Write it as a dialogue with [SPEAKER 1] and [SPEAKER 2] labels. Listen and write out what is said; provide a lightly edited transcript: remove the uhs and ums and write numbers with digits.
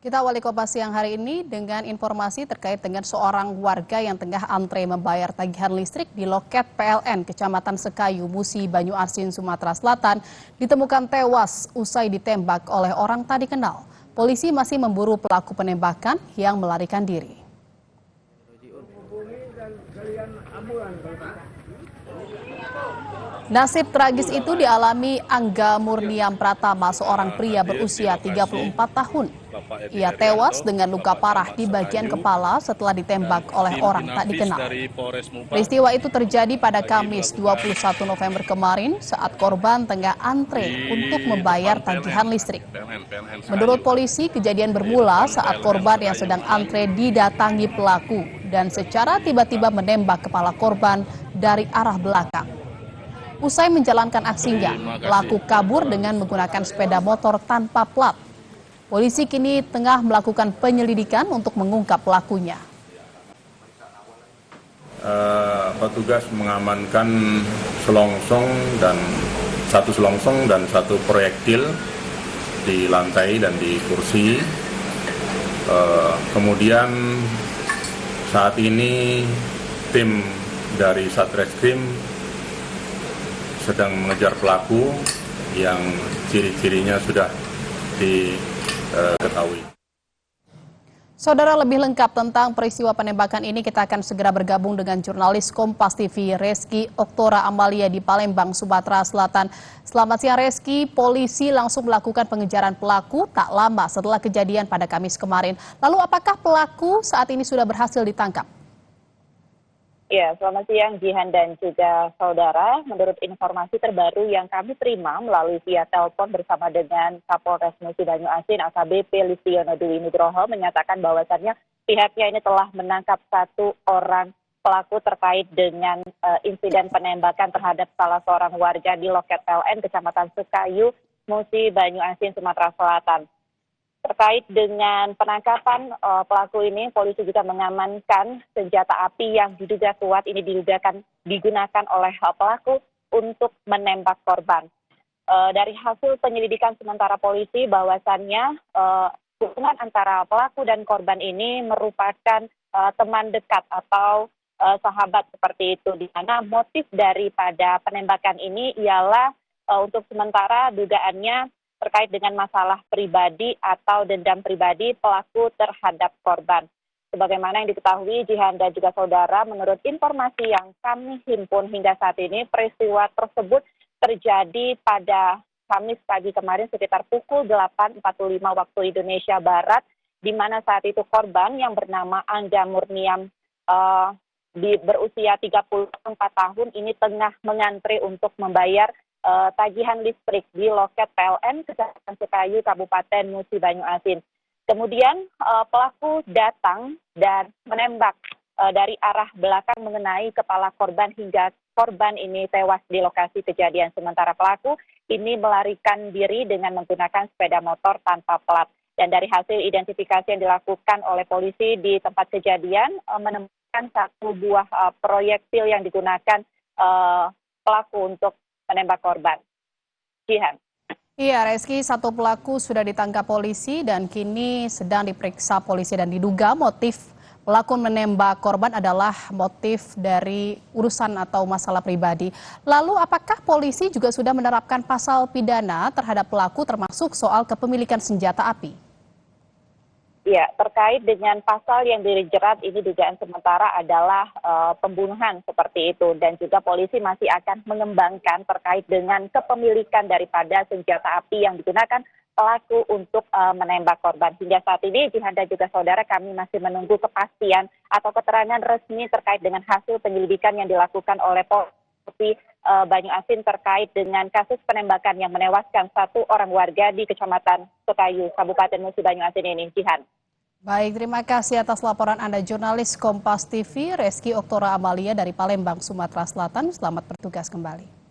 [SPEAKER 1] Kita awali Kompas siang hari ini dengan informasi terkait dengan seorang warga yang tengah antre membayar tagihan listrik di loket PLN Kecamatan Sekayu, Musi, Banyu Asin, Sumatera Selatan, ditemukan tewas usai ditembak oleh orang tak dikenal. Polisi masih memburu pelaku penembakan yang melarikan diri. Nasib tragis itu dialami Angga Murniam Pratama, seorang pria berusia 34 tahun. Ia tewas dengan luka parah di bagian kepala setelah ditembak oleh orang tak dikenal. Peristiwa itu terjadi pada Kamis 21 November kemarin saat korban tengah antre untuk membayar tagihan listrik. Menurut polisi, kejadian bermula saat korban yang sedang antre didatangi pelaku dan secara tiba-tiba menembak kepala korban dari arah belakang. Usai menjalankan aksinya, pelaku kabur dengan menggunakan sepeda motor tanpa plat. Polisi kini tengah melakukan penyelidikan untuk mengungkap pelakunya.
[SPEAKER 2] Petugas mengamankan satu selongsong dan satu proyektil di lantai dan di kursi. Kemudian saat ini tim dari Satreskrim sedang mengejar pelaku yang ciri-cirinya sudah diketahui.
[SPEAKER 1] Saudara, lebih lengkap tentang peristiwa penembakan ini kita akan segera bergabung dengan jurnalis Kompas TV Reski Oktora Amalia di Palembang, Sumatera Selatan. Selamat siang Reski, polisi langsung melakukan pengejaran pelaku tak lama setelah kejadian pada Kamis kemarin. Lalu apakah pelaku saat ini sudah berhasil ditangkap?
[SPEAKER 3] Ya, selamat siang Jihan dan juga saudara. Menurut informasi terbaru yang kami terima melalui via telepon bersama dengan Kapolres Musi Banyu Asin AKBP Listiono Dwi Nugroho menyatakan bahwasannya pihaknya ini telah menangkap satu orang pelaku terkait dengan insiden penembakan terhadap salah seorang warga di loket PLN Kecamatan Sekayu, Musi Banyu Asin, Sumatera Selatan. Terkait dengan penangkapan pelaku ini, polisi juga mengamankan senjata api yang diduga kuat ini digunakan oleh pelaku untuk menembak korban. Dari hasil penyelidikan sementara polisi bahwasannya hubungan antara pelaku dan korban ini merupakan teman dekat atau sahabat seperti itu, di mana motif daripada penembakan ini ialah untuk sementara dugaannya terkait dengan masalah pribadi atau dendam pribadi pelaku terhadap korban. Sebagaimana yang diketahui Jihan dan juga saudara, menurut informasi yang kami himpun hingga saat ini, peristiwa tersebut terjadi pada Kamis pagi kemarin sekitar pukul 8.45 waktu Indonesia Barat, di mana saat itu korban yang bernama Angga Murniam berusia 34 tahun ini tengah mengantre untuk membayar tagihan listrik di loket PLN Kecamatan Sekayu, Kabupaten Musi Banyu Asin. Kemudian pelaku datang dan menembak dari arah belakang mengenai kepala korban hingga korban ini tewas di lokasi kejadian. Sementara pelaku ini melarikan diri dengan menggunakan sepeda motor tanpa plat. Dan dari hasil identifikasi yang dilakukan oleh polisi di tempat kejadian menemukan satu buah proyektil yang digunakan pelaku untuk menembak korban. Jihan.
[SPEAKER 1] Iya, Reski, satu pelaku sudah ditangkap polisi dan kini sedang diperiksa polisi dan diduga motif pelaku menembak korban adalah motif dari urusan atau masalah pribadi. Lalu apakah polisi juga sudah menerapkan pasal pidana terhadap pelaku termasuk soal kepemilikan senjata api?
[SPEAKER 3] Ya, terkait dengan pasal yang dijerat ini dugaan sementara adalah pembunuhan seperti itu, dan juga polisi masih akan mengembangkan terkait dengan kepemilikan daripada senjata api yang digunakan pelaku untuk menembak korban. Hingga saat ini Jihan dan juga saudara, kami masih menunggu kepastian atau keterangan resmi terkait dengan hasil penyelidikan yang dilakukan oleh Polisi Banyu Asin terkait dengan kasus penembakan yang menewaskan satu orang warga di Kecamatan Sekayu, Kabupaten Musi Banyu Asin ini. Jihan.
[SPEAKER 1] Baik, terima kasih atas laporan Anda jurnalis Kompas TV Reski Oktora Amalia dari Palembang, Sumatera Selatan. Selamat bertugas kembali.